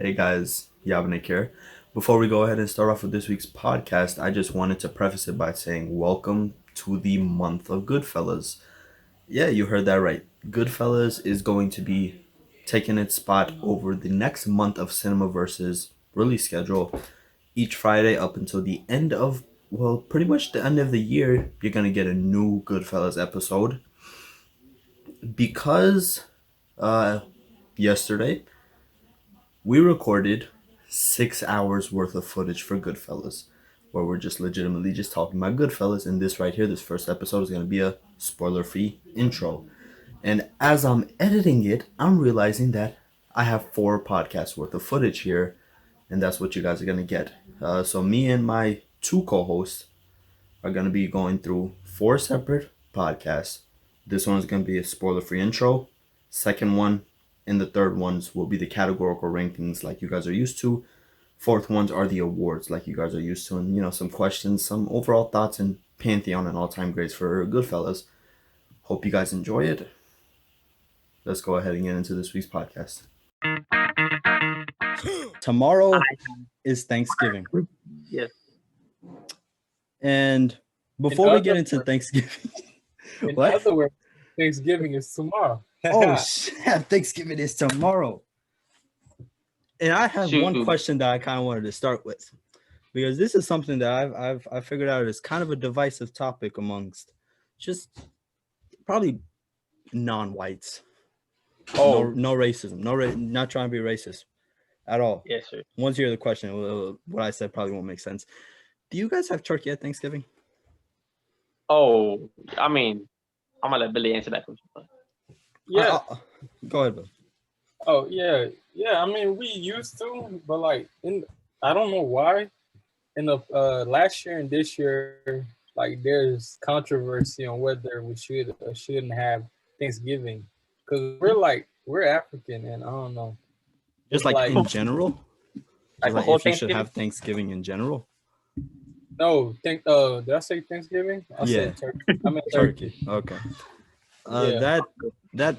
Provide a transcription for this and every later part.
Hey guys, Yavnik here. Before we go ahead and start off with this week's podcast, I just wanted to preface it by saying welcome to the month of Goodfellas. Yeah, you heard that right. Goodfellas is going to be taking its spot over the next month of Cinema Versus release schedule. Each Friday up until the end of, well, pretty much the end of the year, you're going to get a new Goodfellas episode. Because yesterday we recorded 6 hours worth of footage for Goodfellas, where we're just legitimately just talking about Goodfellas. And this right here, this first episode is going to be a spoiler-free intro. And as I'm editing it, I'm realizing that I have 4 podcasts worth of footage here, and that's what you guys are going to get. So me and my 2 co-hosts are going to be going through 4 separate podcasts. This one's going to be a spoiler-free intro. Second one and the third ones will be the categorical rankings like you guys are used to. Fourth ones are the awards like you guys are used to, and some questions, some overall thoughts, and pantheon and all-time grades for Goodfellas. Hope you guys enjoy it. Let's go ahead and get into this week's podcast. Tomorrow is Thanksgiving. Yes. And before we get into Thanksgiving, in other words, Thanksgiving is tomorrow. Oh shit! Thanksgiving is tomorrow. And I have one question that I kind of wanted to start with, because this is something that I've figured out is kind of a divisive topic amongst just probably non-whites. Oh, no racism, not trying to be racist at all. Yes, sir. Once you hear the question, what I said probably won't make sense. Do you guys have turkey at Thanksgiving? Oh, I mean, I'm gonna let Billy answer that question. Yeah. Go ahead, Bill. Oh yeah. I mean, we used to, but like I don't know why. In the last year and this year, like there's controversy on whether we should or shouldn't have Thanksgiving, because we're African, and I don't know. Just like in general, like if you should have Thanksgiving in general. No, did I say Thanksgiving? I said turkey. I meant turkey. Okay. That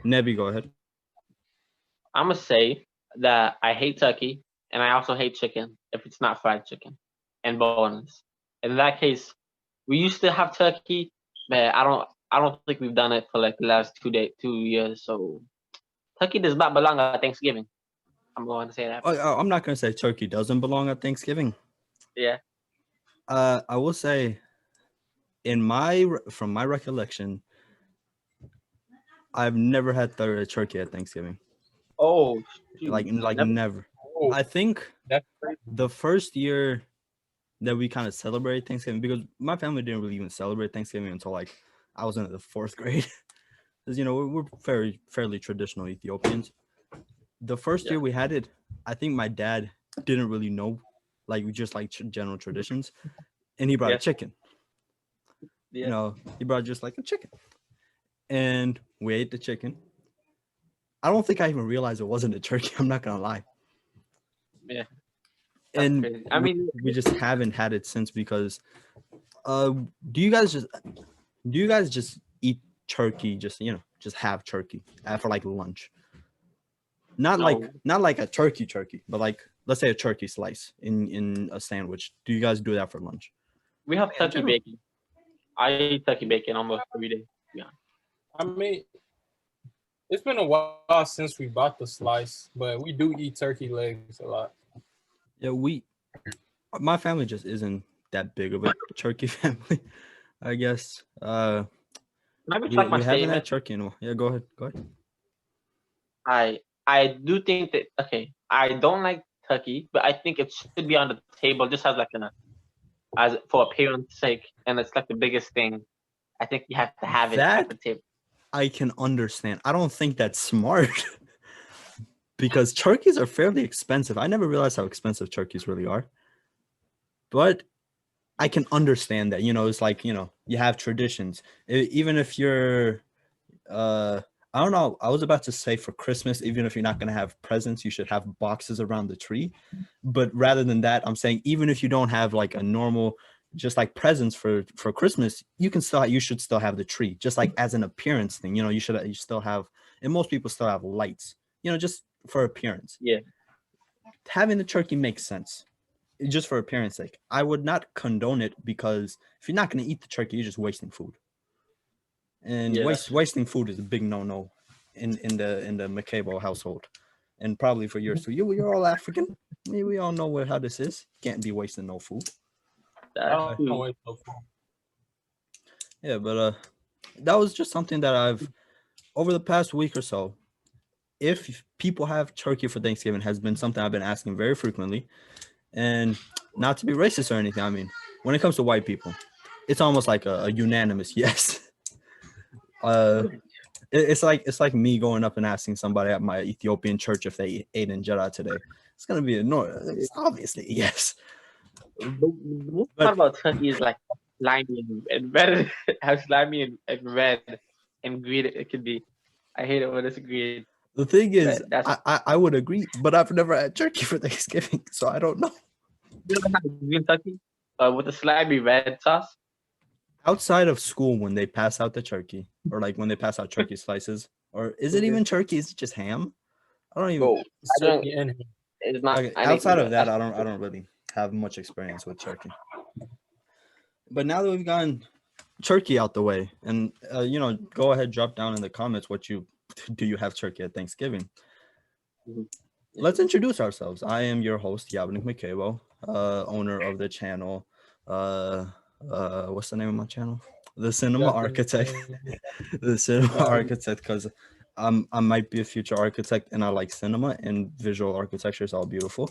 Nebby, go ahead. I'm gonna say that I hate turkey, and I also hate chicken if it's not fried chicken and boneless. In that case, we used to have turkey, but I don't think we've done it for like the last 2 years. So turkey does not belong at Thanksgiving. I'm going to say that. I'm not going to say turkey doesn't belong at Thanksgiving. Yeah. I will say, from my recollection, I've never had turkey at Thanksgiving. Oh, like never. Oh, I think the first year that we kind of celebrated Thanksgiving, because my family didn't really even celebrate Thanksgiving until like I was in the 4th grade. Because we're fairly traditional Ethiopians. The first year we had it, I think my dad didn't really know, like we just like general traditions, and he brought a chicken. Yeah. He brought just like a chicken, and we ate the chicken. I don't think I even realized it wasn't a turkey. I'm not gonna lie. Yeah. And crazy. I mean, we just haven't had it since, because do you guys just eat turkey, just have turkey for like lunch? Not like a turkey, but like, let's say a turkey slice in a sandwich. Do you guys do that for lunch? We have turkey bacon. I eat turkey bacon almost every day. Yeah. I mean, it's been a while since we bought the slice, but we do eat turkey legs a lot. Yeah, my family just isn't that big of a turkey family, I guess. we haven't had turkey in a while. Yeah, go ahead. I do think that, okay, I don't like turkey, but I think it should be on the table just as like as for appearance sake, and it's like the biggest thing. I think you have to have it at the table. I can understand. I don't think that's smart because turkeys are fairly expensive. I never realized how expensive turkeys really are. But I can understand that, it's like, you have traditions. Even if you're, I don't know, I was about to say for Christmas, even if you're not going to have presents, you should have boxes around the tree. But rather than that, I'm saying even if you don't have like a normal, just like presents for Christmas, you should still have the tree, just like as an appearance thing. You should still have, and most people still have lights just for appearance. Yeah. Having the turkey makes sense, just for appearance sake. I would not condone it because if you're not going to eat the turkey, you're just wasting food. And Yeah, wasting food is a big no-no in the McCabo household, and probably for yours too. You're all African. We all know how this is. Can't be wasting no food. that's don't true. wait so far. Yeah, but that was just something that I've over the past week or so. If people have turkey for Thanksgiving, has been something I've been asking very frequently, and not to be racist or anything. I mean, when it comes to white people, it's almost like a unanimous yes. It's like me going up and asking somebody at my Ethiopian church if they ate injera today. It's gonna be it's obviously a yes. The most But- part about turkey is like slimy and red. How slimy and red and green it can be. I hate it when it's green. The thing is, But that's I would agree, but I've never had turkey for Thanksgiving, so I don't know. you ever had green turkey with the slimy red sauce. Outside of school, when they pass out the turkey, or like when they pass out turkey slices, or is it even turkey? Is it just ham? I don't even. Bro, I don't. Turkey and It's not. Okay, I outside think of that, I don't really have much experience with turkey. But now that we've gotten turkey out the way, and go ahead, drop down in the comments what you have turkey at Thanksgiving. Mhm. Let's introduce ourselves. I am your host, Yabnik McCabo, owner of the channel. What's the name of my channel? The Cinema Architect. The Cinema Architect, because I might be a future architect and I like cinema and visual architecture is all beautiful.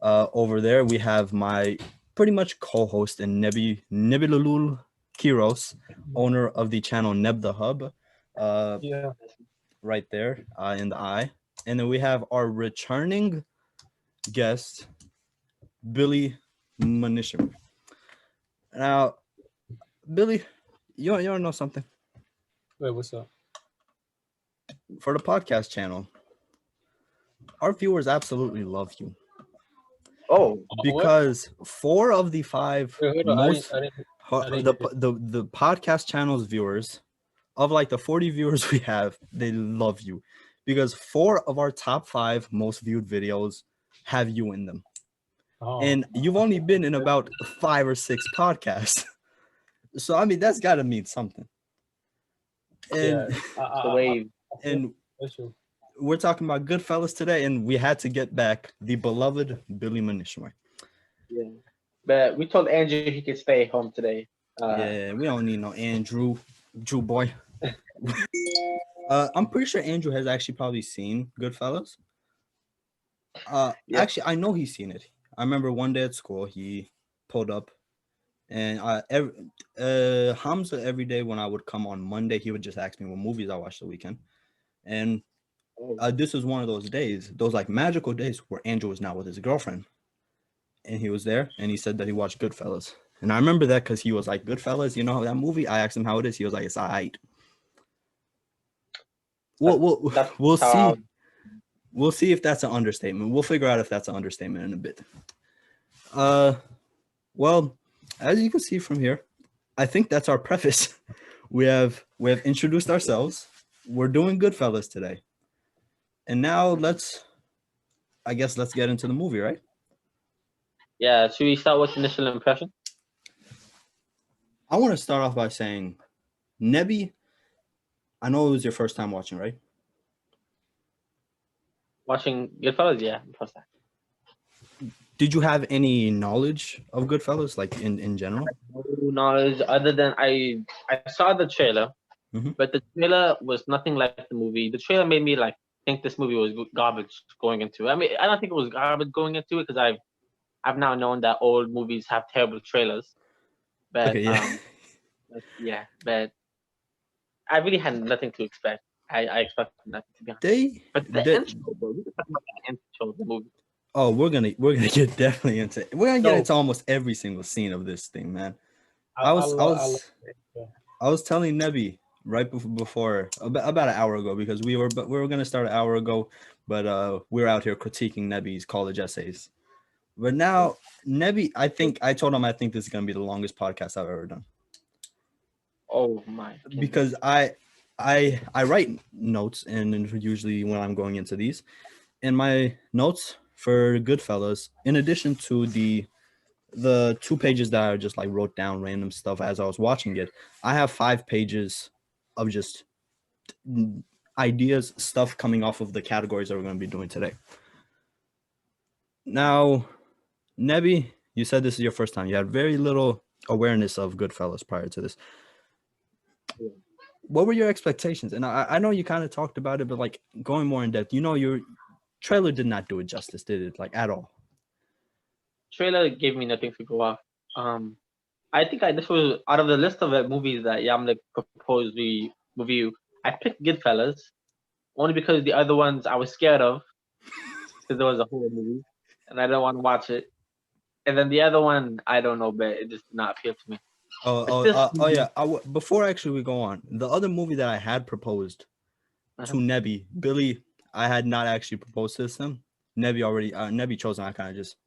Over there we have my pretty much co-host and Nebilulul Kiros, owner of the channel Neb the Hub. Yeah. Right there in the eye. And then we have our returning guest, Billy Manishim. Now, Billy, you want to know something? Wait, what's up? For the podcast channel, our viewers absolutely love you. Oh, Because 4 of the 5 Wait, hold on. most I didn't the podcast channel's viewers, of like the 40 viewers we have, they love you. Because 4 of our top 5 most viewed videos have you in them. And you've only been in about 5 or 6 podcasts. So, I mean, that's got to mean something. And, the wave. and we're talking about Goodfellas today, and we had to get back the beloved Billy Manishmar. Yeah. But we told Andrew he could stay home today. Yeah, we don't need no Andrew boy. I'm pretty sure Andrew has actually probably seen Goodfellas. Yeah. Actually, I know he's seen it. I remember one day at school he pulled up, and Hamza, every day when I would come on Monday, he would just ask me what movies I watched the weekend, and this was one of those days, those like magical days where Andrew was now with his girlfriend, and he was there, and he said that he watched Goodfellas, and I remember that because he was like, "Goodfellas, you know that movie?" I asked him how it is. He was like, "It's alright." We'll see. We'll see if that's an understatement. We'll figure out if that's an understatement in a bit. Well, as you can see from here, I think that's our preface. We have introduced ourselves. We're doing Goodfellas today. And now let's get into the movie, right? Yeah, should we start with initial impression? I want to start off by saying, Nebi, I know it was your first time watching, right? Watching Goodfellas, yeah, first time. Did you have any knowledge of Goodfellas, like in general? No knowledge other than I saw the trailer, but the trailer was nothing like the movie. The trailer made me like think this movie was garbage going into it. I mean, I don't think it was garbage going into it because I've now known that old movies have terrible trailers. But Okay, yeah. yeah, but I really had nothing to expect. I expected nothing to be honest. But the intro, bro, we can talk about the intro of the movie. Oh, we're gonna get definitely into it. We're gonna get into almost every single scene of this thing, man. I was telling Nebi right before about an hour ago, because we were gonna start an hour ago, but we're out here critiquing Nebi's college essays. But now Nebi, I told him I think this is gonna be the longest podcast I've ever done. Oh my! Because I I write notes, and usually when I'm going into these, in my notes for Goodfellas, in addition to the 2 pages that I just like wrote down random stuff as I was watching it, I have 5 pages of just ideas, stuff coming off of the categories that we're going to be doing today. Now, Nebi, you said this is your first time. You had very little awareness of Goodfellas prior to this. What were your expectations? And I know you kind of talked about it, but like going more in depth, your trailer did not do it justice, did it? Like at all? Trailer gave me nothing to go off. I think this was out of the list of movies that I'm gonna propose we review. I picked Goodfellas only because the other ones I was scared of because there was a horror movie and I didn't want to watch it. And then the other one, I don't know, but it just did not appeal to me. Yeah. Before actually we go on, the other movie that I had proposed to Nebi, Billy, I had not actually proposed to him. Nebi chose, and I kind of just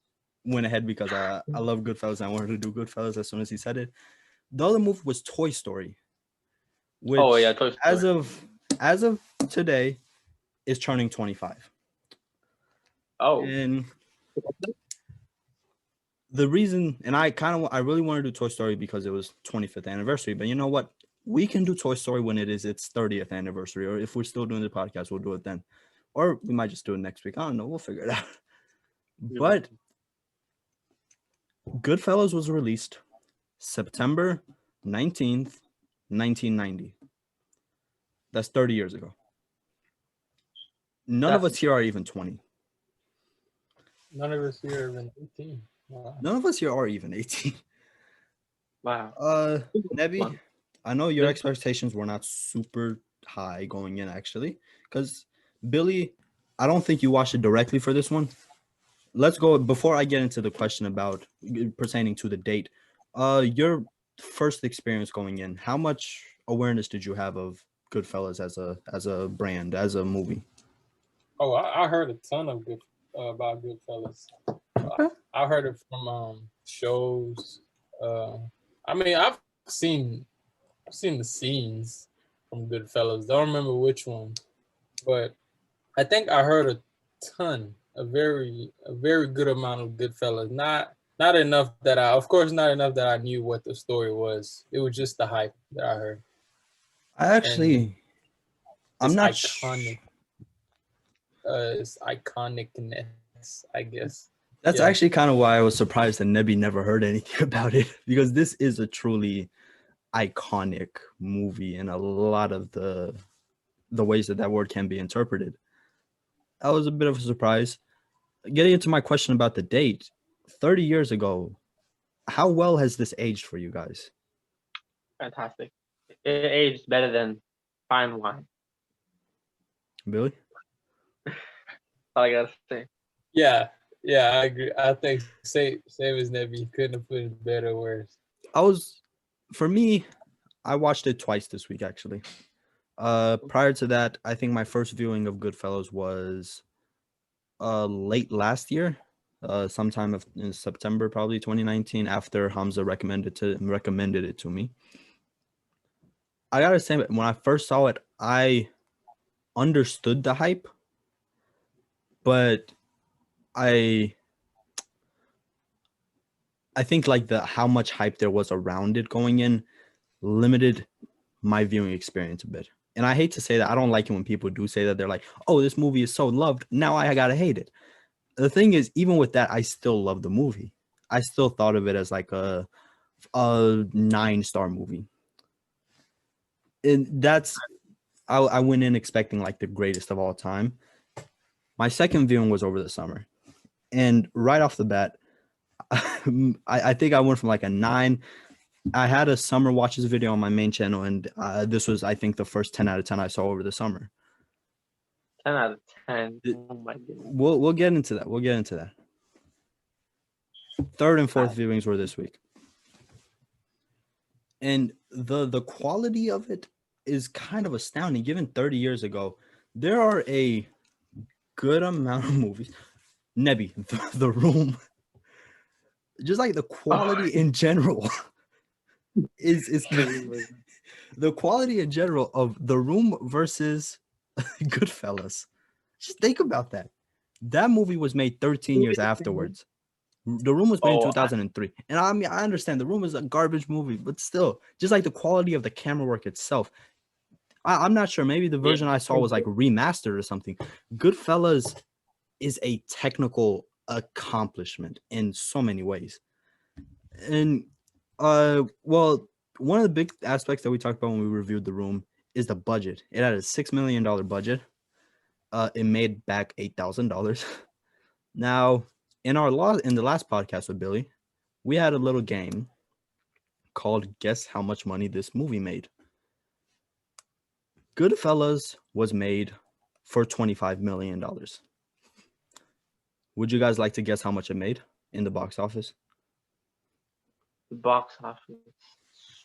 went ahead because I love Goodfellas. And I wanted to do Goodfellas as soon as he said it. The other movie was Toy Story, which Toy Story. as of today is turning 25. And the reason, and I really want to do Toy Story because it was 25th anniversary, but you know what? We can do Toy Story when it is its 30th anniversary, or if we're still doing the podcast, we'll do it then. Or we might just do it next week. I don't know. We'll figure it out. But Goodfellas was released September 19th, 1990. That's 30 years ago. None of us here are even 20. None of us here are even 18. Wow. None of us here are even 18. Wow. Nebi, I know your expectations were not super high going in, actually, because Billy, I don't think you watched it directly for this one. Let's go before I get into the question about pertaining to the date. Your first experience going in, how much awareness did you have of Goodfellas as a brand, as a movie? Oh, I heard a ton of about Goodfellas. I heard it from shows. I mean, I've seen the scenes from Goodfellas. Don't remember which one, but I think I heard a ton, a very good amount of Goodfellas. Not enough that not enough that I knew what the story was. It was just the hype that I heard. I'm not iconic. It's iconicness, I guess. That's actually kind of why I was surprised that Nebi never heard anything about it, because this is a truly iconic movie in a lot of the ways that word can be interpreted. That was a bit of a surprise. Getting into my question about the date, 30 years ago, how well has this aged for you guys? Fantastic. It aged better than fine wine. Billy? All I gotta say. Yeah, I agree. I think same as Nebi. Couldn't have put it better or worse. For me, I watched it twice this week, actually. Prior to that, I think my first viewing of Goodfellas was late last year, sometime in September, probably 2019, after Hamza recommended it to me. I gotta say, when I first saw it, I understood the hype, but I think like how much hype there was around it going in limited my viewing experience a bit. And I hate to say that. I don't like it when people do say that. They're like, oh, this movie is so loved, now I gotta hate it. The thing is, even with that, I still love the movie. I still thought of it as like a 9-star movie. And that's, I went in expecting like the greatest of all time. My second viewing was over the summer. And right off the bat, I think I went from like a 9. I had a summer watches video on my main channel, and this was, I think, the first 10 out of 10 I saw over the summer. 10 out of 10. Oh my goodness. We'll get into that. Third and fourth viewings were this week. And the quality of it is kind of astounding. Given 30 years ago, there are a good amount of movies. Nebi, the Room, just like the quality in general is the quality in general of The Room versus Goodfellas. Just think about that. That movie was made 13 years afterwards. The Room was made in 2003. And I mean, I understand The Room is a garbage movie, but still, just like the quality of the camera work itself. I'm not sure. Maybe the version I saw was like remastered or something. Goodfellas is a technical accomplishment in so many ways. And well, one of the big aspects that we talked about when we reviewed The Room is the budget. It had a $6 million budget. It made back $8,000. Now, in the last podcast with Billy, we had a little game called Guess How Much Money This Movie Made. Goodfellas was made for $25 million. Would you guys like to guess how much it made in the box office? The box office.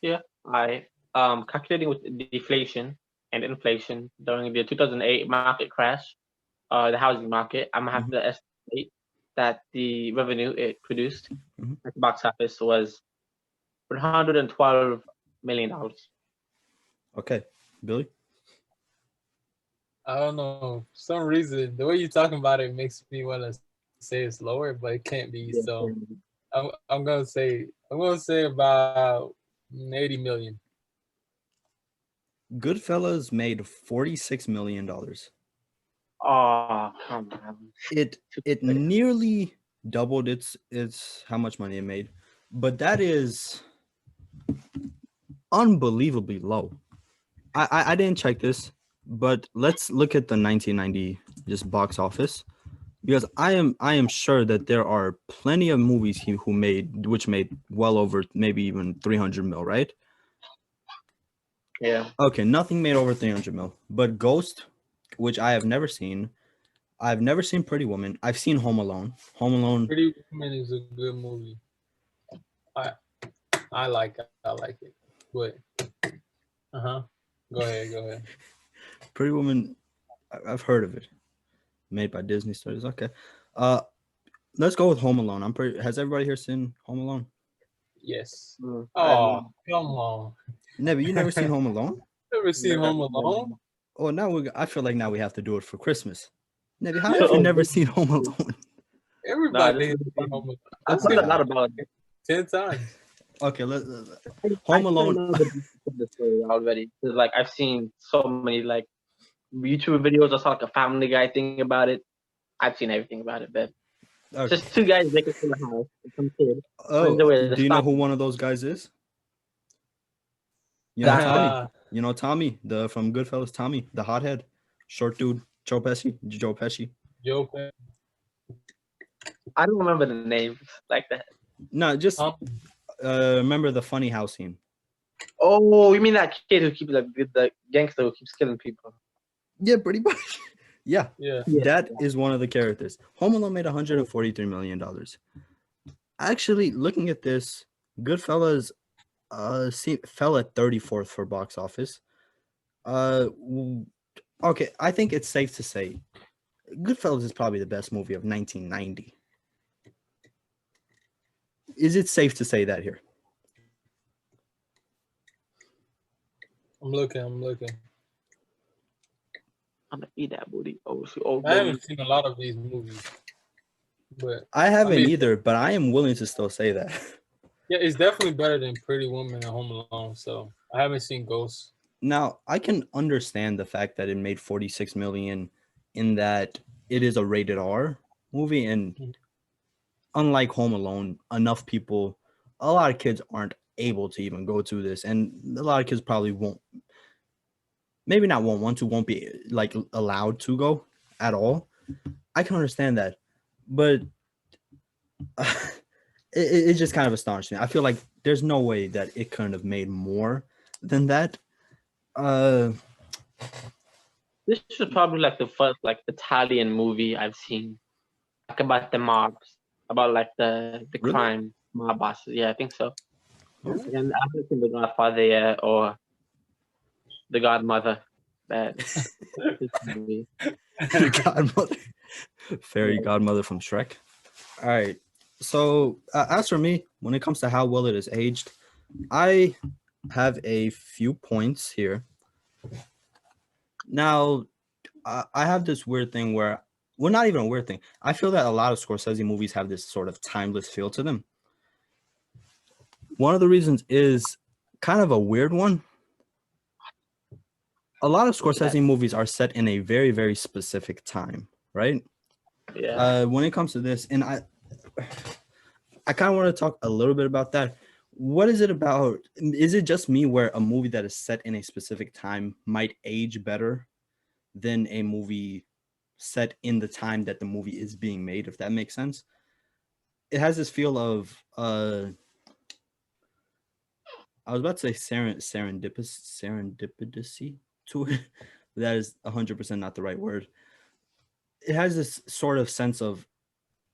Yeah, I calculating with deflation and inflation during the 2008 market crash, the housing market. I'm gonna have to estimate that the revenue it produced at the box office was $112 million. Okay, Billy. I don't know. For some reason, the way you're talking about it makes me want to say it's lower, but it can't be. So I'm gonna say about 80 million. Goodfellas made $46 million. Oh, come on. It nearly doubled its how much money it made, but that is unbelievably low. I didn't check this, but let's look at the 1990 just box office, because I am sure that there are plenty of movies which made well over maybe even 300 mil, right? Yeah. Okay, nothing made over 300 mil, but Ghost, which I have never seen. I've never seen Pretty Woman. I've seen Home Alone. Pretty Woman is a good movie. I like it. But Go ahead. Pretty Woman, I've heard of it. Made by Disney Studios. Okay. Let's go with Home Alone. Has everybody here seen Home Alone? Yes. Oh, come on. Never. You never seen Home Alone? Never seen Home Alone? Oh, I feel like now we have to do it for Christmas. Never, how have you never seen Home Alone? Everybody has seen Home Alone. I've heard a lot about it. 10 times. Okay, Home Alone. The story already. Like I've seen so many like YouTube videos. I saw like a Family Guy thing about it. I've seen everything about it, but just two guys making it from the house. Some kid. Oh, do you know who one of those guys is? You know Tommy. You know Tommy, from Goodfellas. Tommy, the hothead, short dude. Joe Pesci. I don't remember the names like that. No, just remember the funny house scene. Oh, you mean that kid who keeps the gangster who keeps killing people? Yeah, pretty much. Yeah. That is one of the characters. Home Alone made $143 million. Actually, looking at this, Goodfellas fell at 34th for box office. Okay, I think it's safe to say Goodfellas is probably the best movie of 1990. Is it safe to say that here? I'm looking. I'm gonna eat that booty. I haven't seen a lot of these movies, but I haven't either. But I am willing to still say that. Yeah, it's definitely better than Pretty Woman and Home Alone. So I haven't seen Ghost. Now I can understand the fact that it made $46 million, in that it is a rated R movie, and unlike Home Alone, a lot of kids aren't able to even go to this, and a lot of kids probably won't be like allowed to go at all. I can understand that, but it just kind of astonished me. I feel like there's no way that it couldn't have made more than that. This is probably like the first like Italian movie I've seen, like about the mobs, about like the Really? crime mob bosses. Yeah, I think so. And I haven't seen The Godfather yet or The Godmother. That The Godmother, fairy godmother from Shrek. All right. So as for me, when it comes to how well it is aged, I have a few points here. Now, I have this weird thing where, well, not even a weird thing. I feel that a lot of Scorsese movies have this sort of timeless feel to them. One of the reasons is kind of a weird one. A lot of Scorsese movies are set in a very, very specific time, right? Yeah. When it comes to this, and I kind of want to talk a little bit about that. What is it about? Is it just me where a movie that is set in a specific time might age better than a movie set in the time that the movie is being made, if that makes sense? It has this feel of I was about to say serendipity to it. That is 100% not the right word. It has this sort of sense of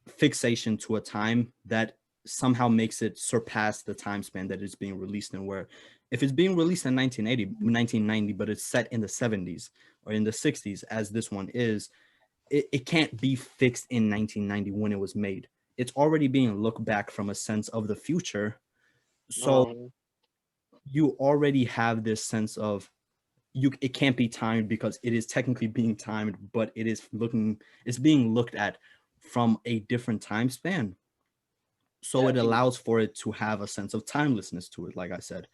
fixation to a time that somehow makes it surpass the time span that it's being released in, where if it's being released in 1990, but it's set in the 70s or in the 60s, as this one is, it can't be fixed in 1990 when it was made. It's already being looked back from a sense of the future. So you already have this sense of it can't be timed because it is technically being timed, but it's being looked at from a different time span. So it allows for it to have a sense of timelessness to it, like I said.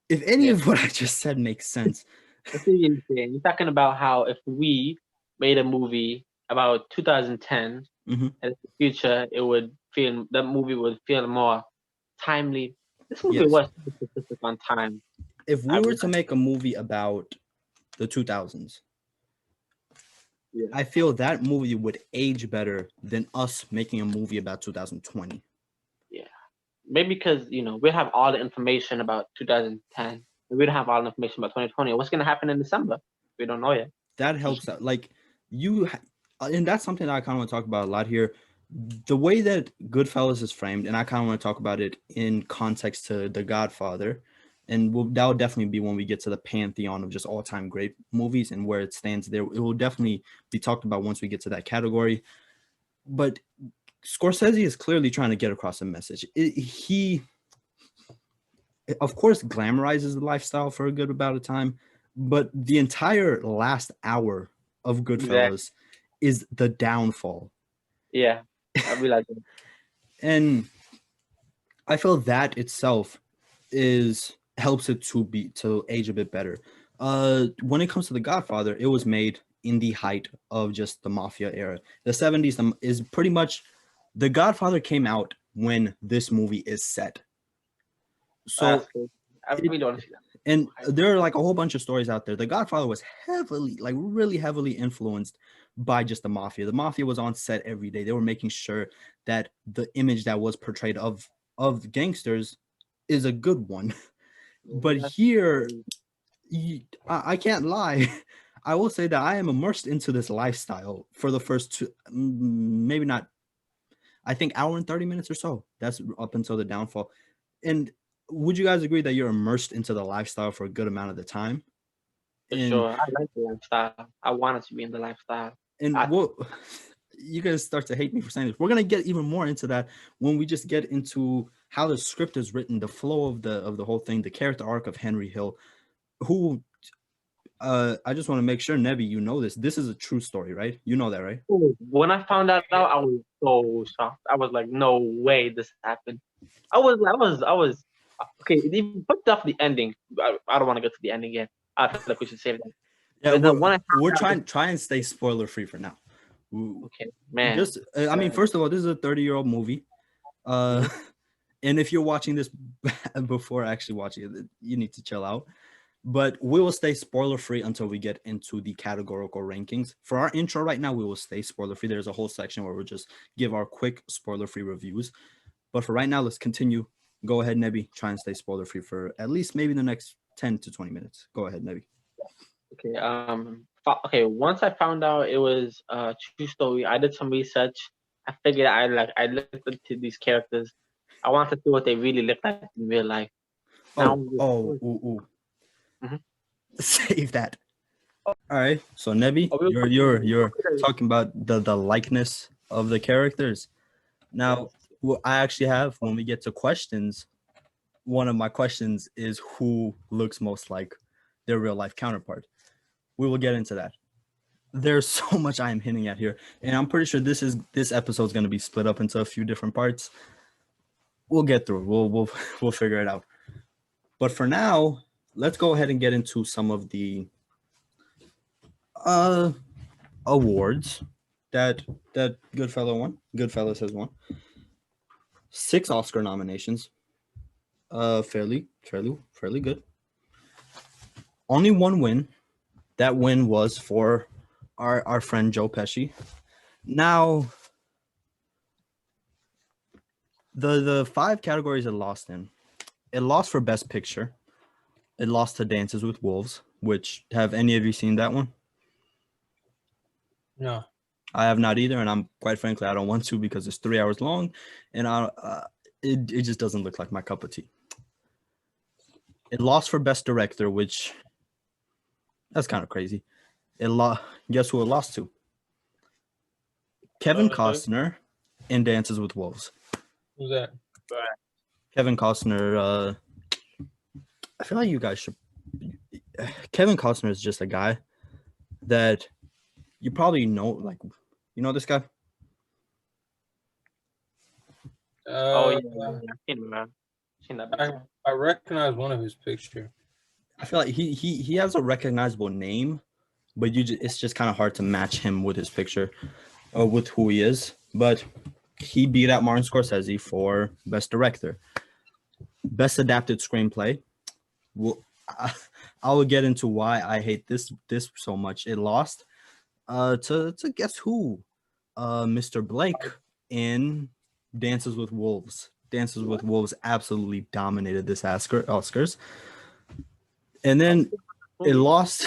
If any of what I just said makes sense. That's what you're saying. You're talking about how if we made a movie about 2010 and in the future, that movie would feel more timely. This movie was specific on time. If we were to make a movie about the 2000s, I feel that movie would age better than us making a movie about 2020. Yeah, maybe because we have all the information about 2010, and we don't have all the information about 2020. What's gonna happen in December? We don't know yet. That helps out. Like and that's something that I kind of want to talk about a lot here. The way that Goodfellas is framed, and I kind of want to talk about it in context to The Godfather, and that will definitely be when we get to the pantheon of just all-time great movies and where it stands there. It will definitely be talked about once we get to that category. But Scorsese is clearly trying to get across a message. He, of course, glamorizes the lifestyle for a good amount of time, but the entire last hour of Goodfellas is the downfall. Yeah, I realize it. And I feel that itself helps it to age a bit better. When it comes to The Godfather, it was made in the height of just the mafia era. The 70s is pretty much The Godfather came out when this movie is set. So I really don't see that. And there are like a whole bunch of stories out there. The Godfather was really heavily influenced by just the mafia. The mafia was on set every day. They were making sure that the image that was portrayed of gangsters is a good one. But here, I can't lie. I will say that I am immersed into this lifestyle for the first maybe not, I think hour and 30 minutes or so. That's up until the downfall. And would you guys agree that you're immersed into the lifestyle for a good amount of the time? For sure. I like the lifestyle. I wanted to be in the lifestyle. And you guys start to hate me for saying this. We're going to get even more into that when we just get into how the script is written, the flow of the whole thing, the character arc of Henry Hill, who I just want to make sure, Nebi, you know this. This is a true story, right? You know that, right? When I found that out, I was so shocked. I was like, no way this happened. I was okay. Even put off the ending. I don't want to go to the ending yet. I feel like we should save that. Yeah, we're try and stay spoiler free for now. Okay, man. Just I mean, first of all, this is a 30-year-old movie. And if you're watching this before actually watching it, you need to chill out. But we will stay spoiler free until we get into the categorical rankings. For our intro right now, we will stay spoiler free. There's a whole section where we'll just give our quick spoiler free reviews. But for right now, let's continue. Go ahead, Nebi. Try and stay spoiler free for at least maybe the next 10 to 20 minutes. Go ahead, Nebi. Okay. Okay. Once I found out it was a true story, I did some research. I figured I looked into these characters. I wanted to see what they really look like in real life. Save that. All right. So Nebi, you're talking about the likeness of the characters. Now, what I actually have when we get to questions, one of my questions is who looks most like their real life counterpart. We will get into that. There's so much I am hinting at here, and I'm pretty sure this episode is going to be split up into a few different parts. We'll get through it. We'll figure it out. But for now, let's go ahead and get into some of the awards that Goodfellas has won. 6 Oscar nominations. Fairly good. Only one win. That win was for our friend Joe Pesci. Now, the 5 categories it lost in. It lost for Best Picture. It lost to Dances with Wolves, which have any of you seen that one? No. I have not either, and I'm quite frankly I don't want to because it's 3 hours long, and it just doesn't look like my cup of tea. It lost for Best Director, which that's kind of crazy. Guess who it lost to? Kevin Costner in Dances with Wolves. Who's that? Kevin Costner. I feel like you guys should. Kevin Costner is just a guy that you probably know. Like, you know this guy? I've seen him, man. Seen that picture. I recognize one of his pictures. I feel like he has a recognizable name, but it's just kind of hard to match him with his picture or with who he is. But he beat out Martin Scorsese for Best Director. Best Adapted Screenplay. Well, I will get into why I hate this so much. It lost to guess who? Mr. Blake in Dances with Wolves. Dances with Wolves absolutely dominated this Oscars. And then it lost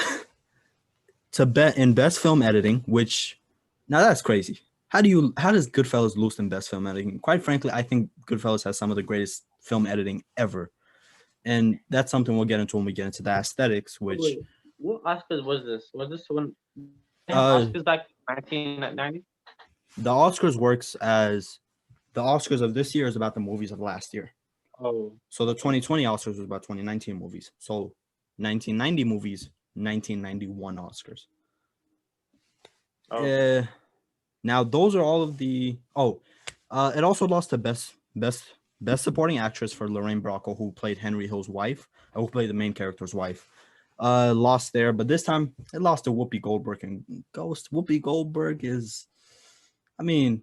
to in Best Film Editing, which now that's crazy. How does Goodfellas lose in Best Film Editing? Quite frankly, I think Goodfellas has some of the greatest film editing ever. And that's something we'll get into when we get into the aesthetics, which... Wait, what Oscars was this? Was this one... Oscars back in 1990? The Oscars works as... The Oscars of this year is about the movies of last year. Oh. So the 2020 Oscars was about 2019 movies. So 1990 movies, 1991 Oscars. Oh. Now, those are all of the... it also lost to Best Supporting Actress for Lorraine Bracco, who played Henry Hill's wife, who played the main character's wife. Lost there, but this time it lost to Whoopi Goldberg. And Whoopi Goldberg is... I mean,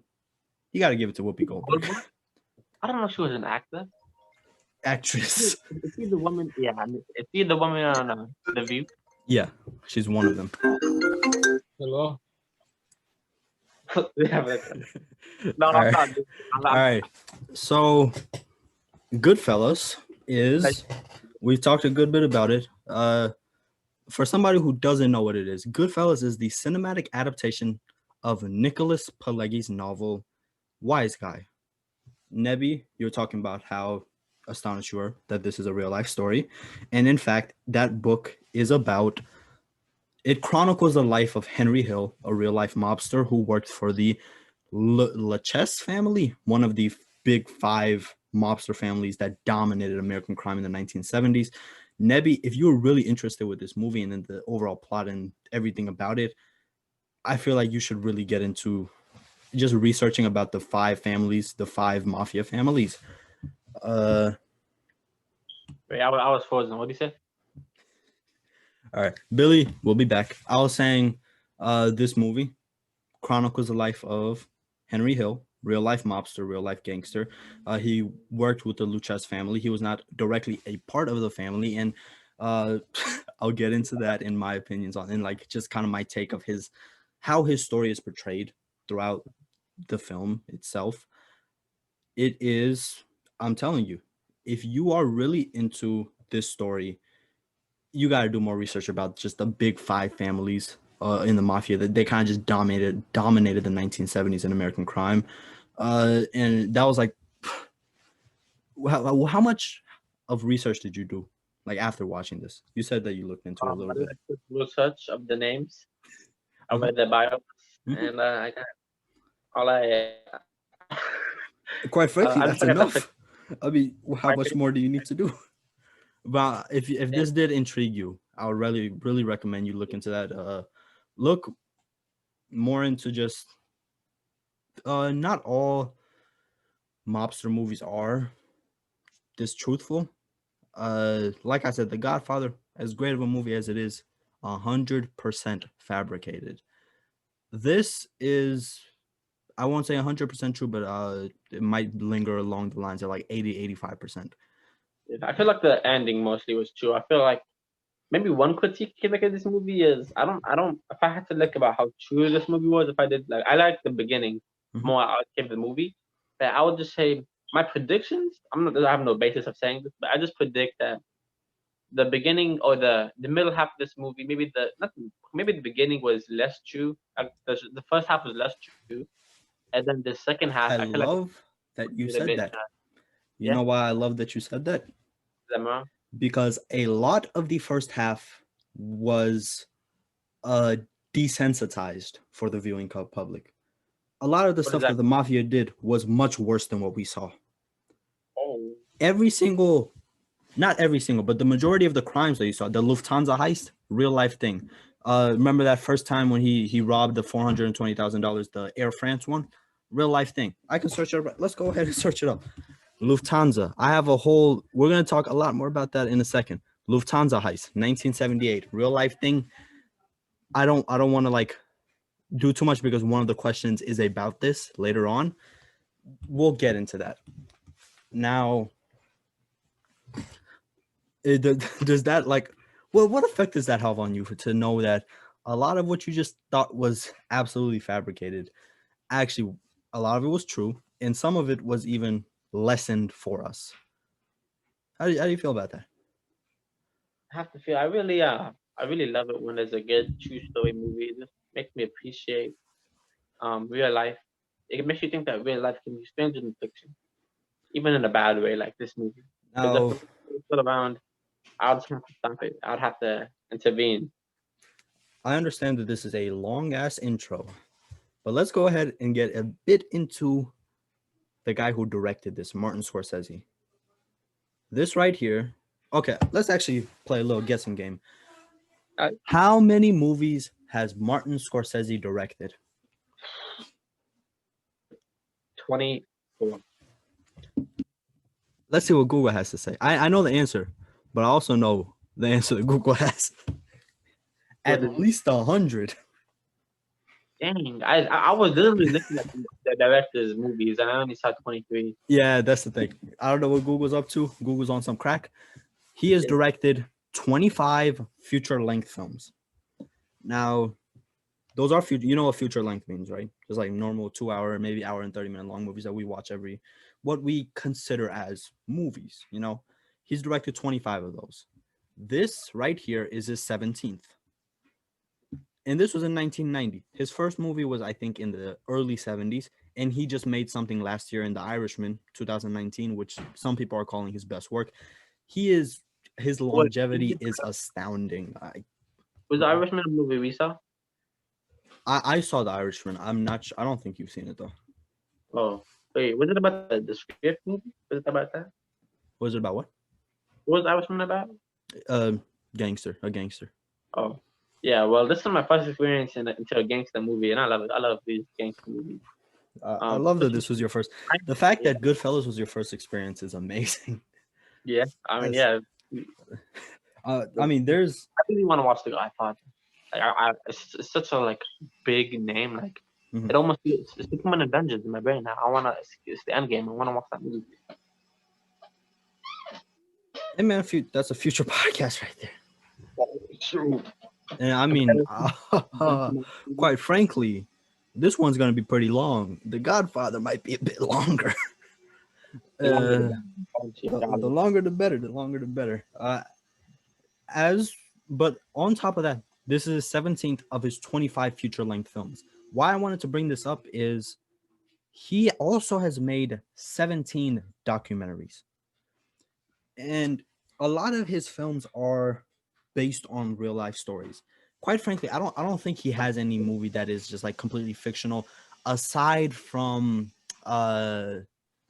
you got to give it to Whoopi Goldberg. I don't know if she was an actor. Actress. Is she the woman? Yeah, is she the woman on The View? Yeah, she's one of them. Hello? No, I'm not. All right. So, Goodfellas is... We've talked a good bit about it. For somebody who doesn't know what it is, Goodfellas is the cinematic adaptation of Nicholas Pileggi's novel Wise Guy. Nebby, you're talking about how astonished you are that this is a real life story. And in fact, that book is about... It chronicles the life of Henry Hill, a real life mobster who worked for the Lachesse family, one of the big 5 mobster families that dominated American crime in the 1970s. Nebby, if you're really interested with this movie and then the overall plot and everything about it, I feel like you should really get into just researching about the 5 families, the 5 mafia families. Wait, I was frozen. What did you say? All right, Billy, we'll be back. I was saying this movie chronicles the life of Henry Hill, real life mobster, real life gangster. He worked with the Lachesse family. He was not directly a part of the family, and I'll get into that in my opinions on, and like just kind of my take of how his story is portrayed throughout the film itself. It is, I'm telling you, if you are really into this story, you got to do more research about just the big 5 families in the mafia that they kind of just dominated the 1970s in American crime. And that was like, how much of research did you do, like after watching this? You said that you looked into it a little bit. Research of the names. I read the bio, and I got all I. Quite frankly, that's enough. I mean, how My much favorite. more do you need to do? But if this did intrigue you, I would really recommend you look into that. Look more into just not all mobster movies are this truthful. Like I said, The Godfather, as great of a movie as it is, 100% fabricated. This is, I won't say 100% true, but it might linger along the lines of like 80-85%. I feel like the ending mostly was true. I feel like maybe one critique I can make of this movie is I don't if I had to look about how true this movie was, if I did like I like the beginning Mhm. more I would give the movie. But I would just say my predictions, I have no basis of saying this, but I just predict that the beginning or the middle half of this movie, maybe the not maybe the beginning was less true. The first half was less true, and then the second half I I feel like it love that you was a said bit that. You yeah, know why I love that you said that? is that wrong? Because a lot of the first half was uh desensitized for the viewing public. A lot of the What does stuff that that the mafia did was much worse than what we saw. oh Every single, not every single, but the majority of the crimes that you saw, the Lufthansa heist, real life thing. Remember that first time when he robbed the $420,000, the Air France one, real life thing. I can search it up. Let's go ahead and search it up. Lufthansa. I have a whole. We're gonna talk a lot more about that in a second. Lufthansa heist, 1978, real life thing. I don't want to like do too much because one of the questions is about this later on. We'll get into that. Now, does that like, well, what effect does that have on you to know that a lot of what you just thought was absolutely fabricated, actually, a lot of it was true, and some of it was even lessened for us? How do you feel about that? I have to feel I really love it when there's a good true story movie. It just makes me appreciate real life. It makes you think that real life can be stranger than fiction, even in a bad way, like this movie. Because if Now, it was still around, I'd just have to stop it. I'd have to intervene. I understand that this is a long ass intro, but let's go ahead and get a bit into the guy who directed this, Martin Scorsese. This right here. Okay, let's actually play a little guessing game. Uh, How many movies has Martin Scorsese directed? 24. Let's see what Google has to say. I know the answer, but I also know the answer that Google has. What At is it? least 100. Dang, I was literally looking at the director's movies and I only saw 23. Yeah, that's the thing. I don't know what Google's up to. Google's on some crack. He has Shit. directed 25 feature length films. Now, those are future. You know what feature length means, right? Just like normal 2 hour, maybe hour and 30 minute long movies that we watch what we consider as movies. He's directed 25 of those. This right here is his 17th, and this was in 1990. His first movie was, I think, in the early 70s, and he just made something last year in The Irishman, 2019, which some people are calling his best work. His What longevity is astounding. was the Irishman a movie we saw? I saw The Irishman. I'm not. I don't think you've seen it though. Oh, wait, was it about the script movie? Was it about that? Was it about what? What was Irishman about? A gangster. Oh, yeah. Well, this is my first experience into a gangster movie, and I love it. I love these gangster movies. I love that Especially- this was your first. The fact yeah, that Goodfellas was your first experience is amazing. yeah. I mean, That's- yeah. I mean, there's. I really want to watch The Godfather. Like, it's such a like big name. Like, Mhm. it almost it's becoming Avengers in my brain now. I wanna. It's the end game. I wanna watch that movie. Hey man, that's a future podcast right there. True. And I mean, quite frankly, this one's gonna be pretty long. The Godfather might be a bit longer. The longer the uh, better. the longer the better. The longer the better. But on top of that, this is his 17th of his 25 feature length films. Why I wanted to bring this up is he also has made 17 documentaries. And a lot of his films are based on real life stories. Quite frankly, I don't think he has any movie that is just like completely fictional aside from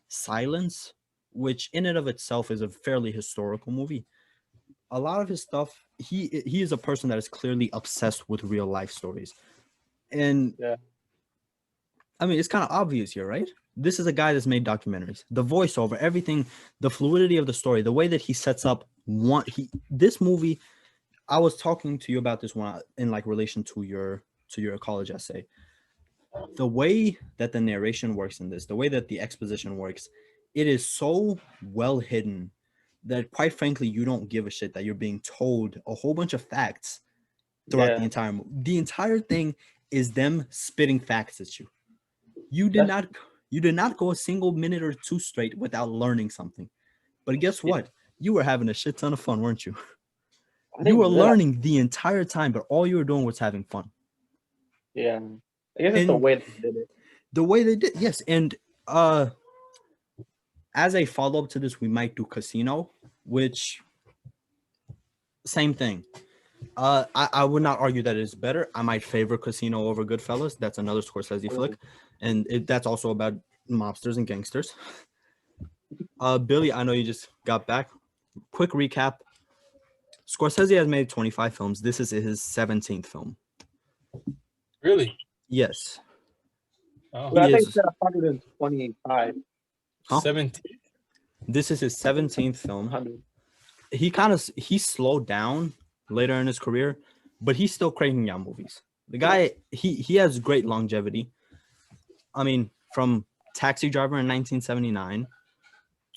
Silence, which in and of itself is a fairly historical movie. A lot of his stuff, he is a person that is clearly obsessed with real life stories. And Yeah. I mean, it's kind of obvious here, right? This is a guy that's made documentaries. The voiceover, everything, the fluidity of the story, the way that he sets up this movie. I was talking to you about this one in like relation to your college essay. The way that the narration works in this, the way that the exposition works, it is so well hidden that quite frankly you don't give a shit that you're being told a whole bunch of facts throughout the entire movie. The entire thing is them spitting facts at you. You did not go a single minute or two straight without learning something. But guess what? You were having a shit ton of fun, weren't you? You were learning the entire time, but all you were doing was having fun. Yeah. I guess it's the way they did it. The way they did, yes. And as a follow-up to this, we might do Casino, which same thing. I would not argue that it is better. I might favor Casino over Goodfellas. That's another Scorsese flick. And that's also about mobsters and gangsters. Billy, I know you just got back. Quick recap. Scorsese has made 25 films. This is his 17th film. Really? Yes. Oh. Well, I think it's 125. Huh? 17. This is his 17th film. 100. He slowed down later in his career, but he's still cranking out movies. The guy, he has great longevity. I mean, from Taxi Driver in 1979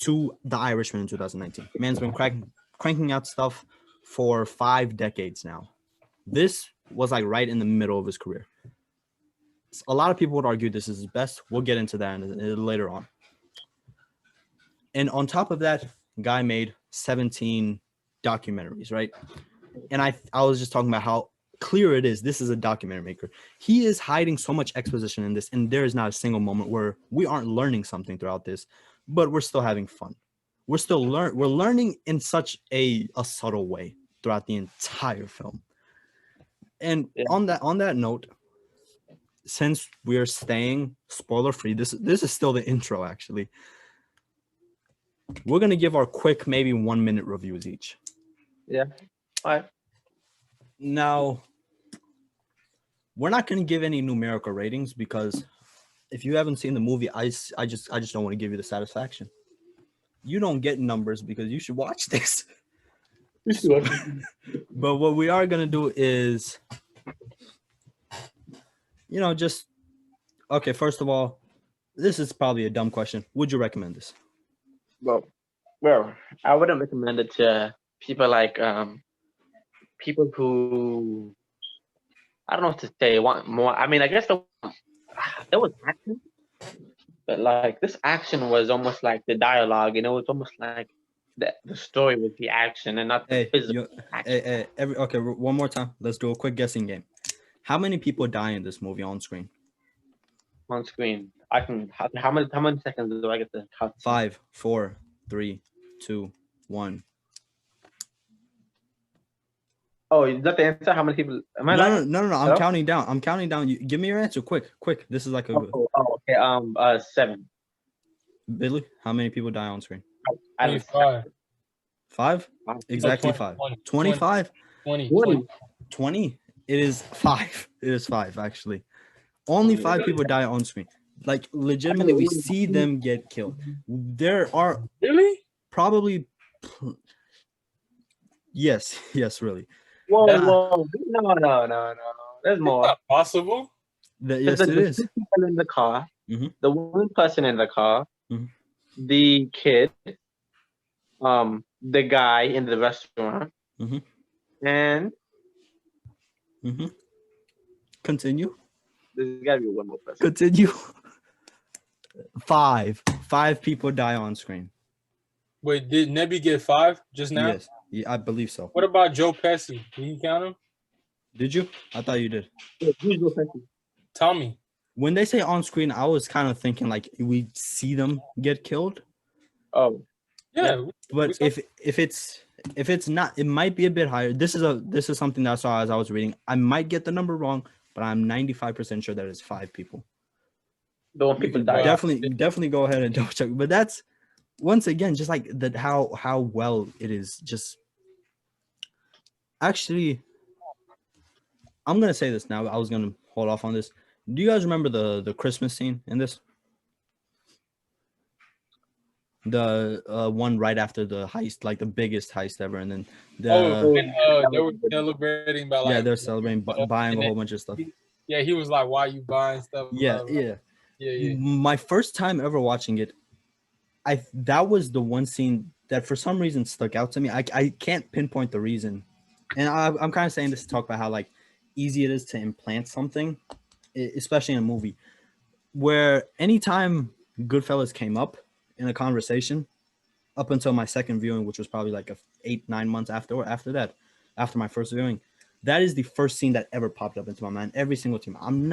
to The Irishman in 2019. Man's been cranking out stuff for 5 decades now. This was like right in the middle of his career. A lot of people would argue this is his best. We'll get into that later on. And on top of that, guy made 17 documentaries, right? And I was just talking about how clear it is. This is a documentary maker. He is hiding so much exposition in this, and there is not a single moment where we aren't learning something throughout this, but we're still having fun. We're learning in such a subtle way throughout the entire film. And on that note, since we are staying spoiler free, this is still the intro actually. We're gonna give our quick, maybe 1 minute reviews each. Yeah. All right. Now, we're not gonna give any numerical ratings because if you haven't seen the movie, I just don't want to give you the satisfaction. You don't get numbers because you should watch this. But what we are gonna do is, just okay. First of all, this is probably a dumb question. Would you recommend this? Well, I wouldn't recommend it to people like people who I don't know what to say want more. I mean, I guess there was action, but like this action was almost like the dialogue, and it was almost like the story was the action and not the physical action. Okay, one more time. Let's do a quick guessing game. How many people die in this movie on screen? On screen, I can. How many seconds do I get to count? 5, 4, 3, 2, 1. Oh, is that the answer? How many people? Am I No. I'm counting down. You give me your answer, quick. This is like a. Okay. 7. Billy, how many people die on screen? 25. 5? Exactly 5. 25? 20? It is 5. It is 5 actually. Only 5 people die on screen. Like legitimately, we see them get killed. There are really probably. Yes, really. Whoa! No. There's more. Not possible. Yes, it is. 2 people in the car. Mm-hmm. The one person in the car. Mm-hmm. The kid. The guy in the restaurant. Mm-hmm. And. Mm-hmm. Continue. There's gotta be one more person. Continue. 5 people die on screen. Wait, did Nebby get 5 just now? Yes, yeah, I believe so. What about Joe Pesci? Can you count him? Did you? I thought you did. Who's Joe Pesci? Tommy. When they say on screen, I was kind of thinking like we see them get killed. Oh, yeah. But if it's not, it might be a bit higher. This is something that I saw as I was reading. I might get the number wrong, but I'm 95% sure that it's 5 people. the one people die. Definitely go ahead and double check. But that's once again, just like that, how well it is. Just actually, I'm gonna say this now. I was gonna hold off on this. Do you guys remember the Christmas scene in this? The one right after the heist, like the biggest heist ever, and then They were celebrating by yeah, like they're celebrating buying a and whole then bunch of stuff. he was like, "Why you buying stuff?" Yeah, Blah, blah. yeah. Yeah. My first time ever watching it, that was the one scene that for some reason stuck out to me. I can't pinpoint the reason, and I'm kind of saying this to talk about how like easy it is to implant something, especially in a movie, where anytime Goodfellas came up in a conversation, up until my second viewing, which was probably like 8-9 months after that, after my first viewing, that is the first scene that ever popped up into my mind every single time. I'm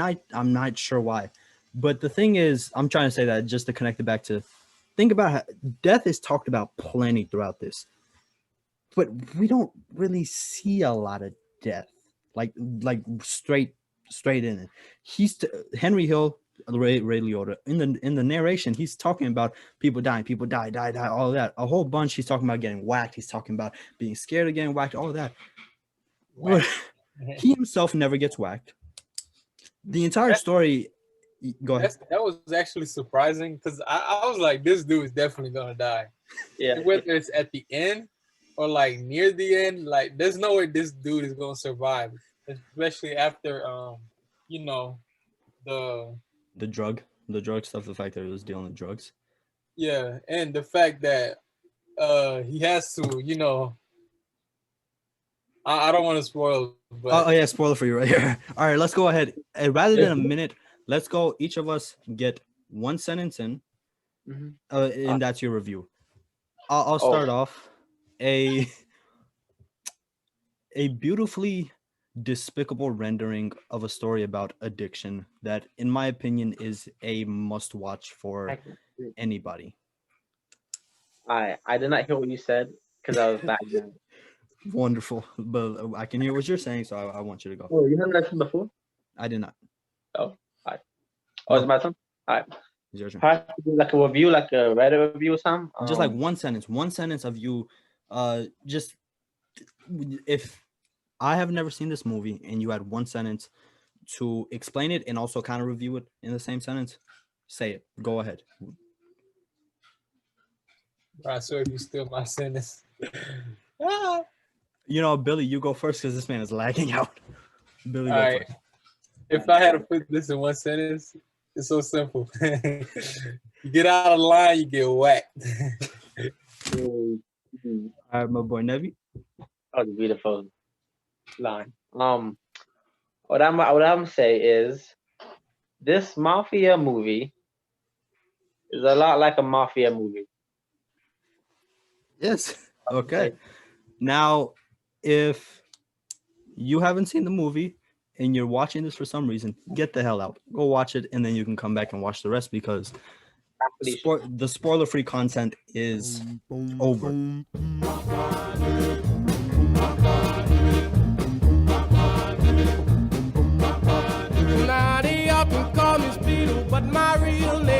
not sure why, but the thing is, I'm trying to say that just to connect it back to think about how death is talked about plenty throughout this, but we don't really see a lot of death like straight in it. Henry Hill, Ray Liotta, in the narration, he's talking about people dying, people die, all that. A whole bunch. He's talking about getting whacked. He's talking about being scared of getting whacked, all of that. But he himself never gets whacked. The entire story. Go ahead. That was actually surprising because I was like, this dude is definitely gonna die. Yeah. Whether it's at the end or like near the end, like there's no way this dude is gonna survive, especially after the drug stuff. The fact that he was dealing with drugs. Yeah, and the fact that he has to, I don't want to spoil, but oh yeah, spoiler for you right here. All right, let's go ahead. Rather than a minute, let's go. Each of us get one sentence in, and that's your review. I'll start off. A beautifully despicable rendering of a story about addiction that, in my opinion, is a must-watch for anybody. I did not hear what you said because I was back. Wonderful, but I can hear what you're saying, so I want you to go. Oh, you haven't mentioned before? I did not. Oh, all right. Oh, it's my turn? All right. It's your turn. Like a review, like a Reddit review or something? Just like one sentence of you, just if I have never seen this movie and you had one sentence to explain it and also kind of review it in the same sentence, say it. Go ahead. I swear if you steal my sentence. Billy, you go first because this man is lagging out. Billy, all go right. first. If I had to put this in one sentence, it's so simple. You get out of line, you get whacked. All right, my boy Nevi. That was a beautiful line. What I'm gonna say is this mafia movie is a lot like a mafia movie. Yes. Okay. Now, if you haven't seen the movie and you're watching this for some reason, get the hell out. Go watch it, and then you can come back and watch the rest because the spoiler-free content is over. Now they often call me Speedo, but my real name